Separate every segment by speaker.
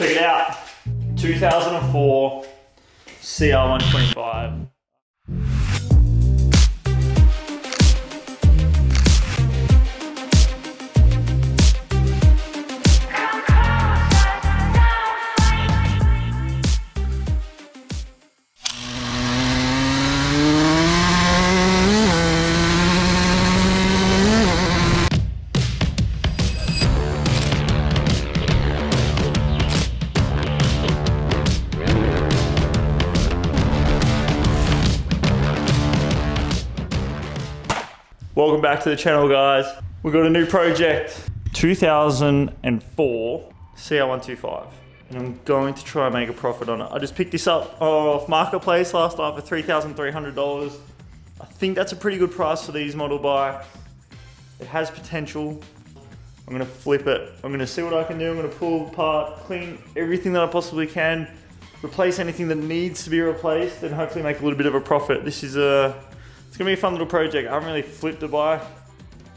Speaker 1: Check it out. 2004 CR125. Welcome back to the channel, guys. We've got a new project, 2004 CR125, and I'm going to try and make a profit on it. I just picked this up off Marketplace last night for $3,300. I think that's a pretty good price for these model bikes. It has potential. I'm gonna flip it. I'm gonna see what I can do. I'm gonna pull apart, clean everything that I possibly can, replace anything that needs to be replaced, and hopefully make a little bit of a profit. This is it's gonna be a fun little project. I haven't really flipped a bike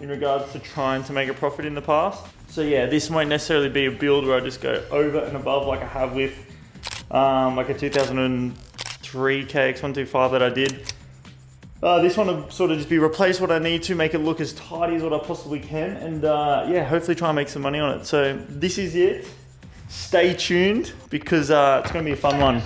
Speaker 1: in regards to trying to make a profit in the past. So yeah, this won't necessarily be a build where I just go over and above like I have with like a 2003 CX125 that I did. This one will sort of just be replace what I need to, make it look as tidy as what I possibly can, and yeah, hopefully try and make some money on it. So this is it. Stay tuned because it's gonna be a fun one.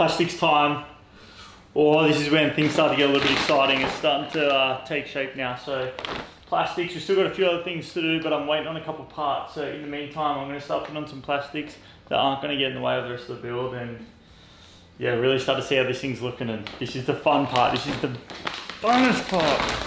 Speaker 1: plastics time. Or this is when things start to get a little bit exciting. It's starting to take shape now. So plastics, we've still got a few other things to do, but I'm waiting on a couple parts. So in the meantime, I'm gonna start putting on some plastics that aren't gonna get in the way of the rest of the build, and yeah, really start to see how this thing's looking. And this is the fun part. This is the bonus part.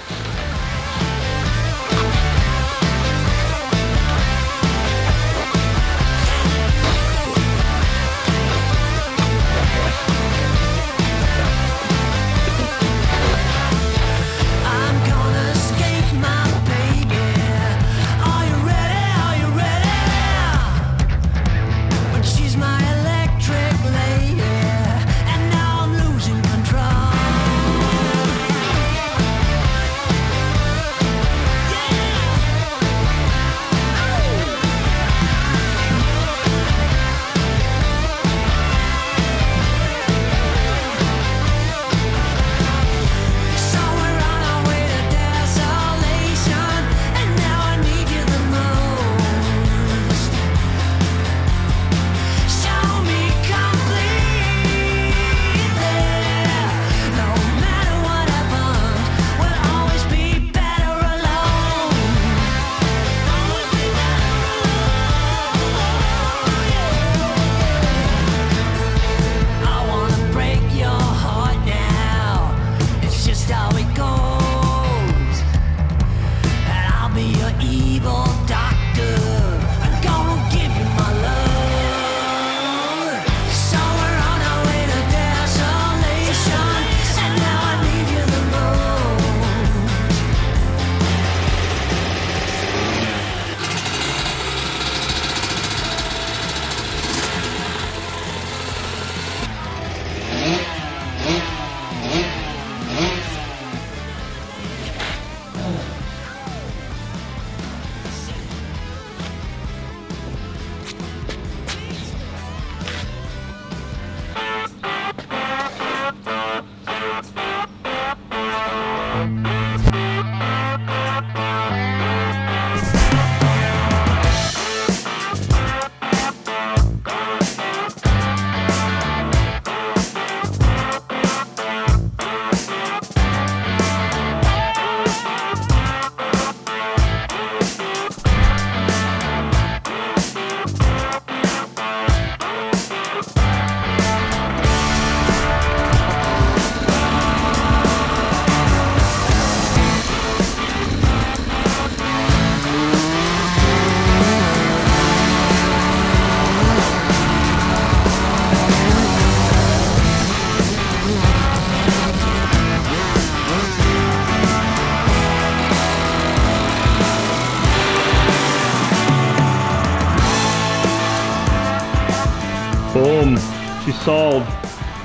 Speaker 1: Boom, she's sold.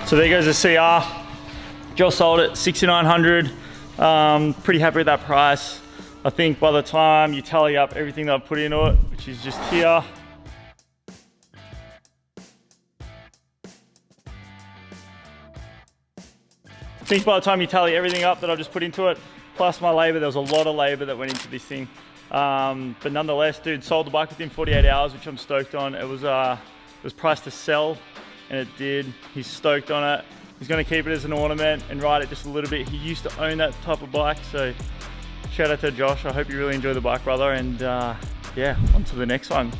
Speaker 1: So there goes the CR. Just sold it, 6,900. Pretty happy with that price. I think by the time you tally up everything that I've put into it, which is just here, I think by the time you tally everything up that I've just put into it, plus my labor, there was a lot of labor that went into this thing. But nonetheless, dude, sold the bike within 48 hours, which I'm stoked on. It was priced to sell, and it did. He's stoked on it. He's gonna keep it as an ornament and ride it just a little bit. He used to own that type of bike, so shout out to Josh. I hope you really enjoy the bike, brother, and yeah, on to the next one.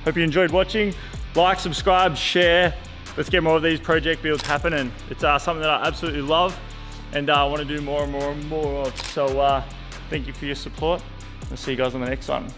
Speaker 1: Hope you enjoyed watching. Like, subscribe, share. Let's get more of these project builds happening. It's something that I absolutely love, and I want to do more and more and more of. So thank you for your support. I'll see you guys on the next one.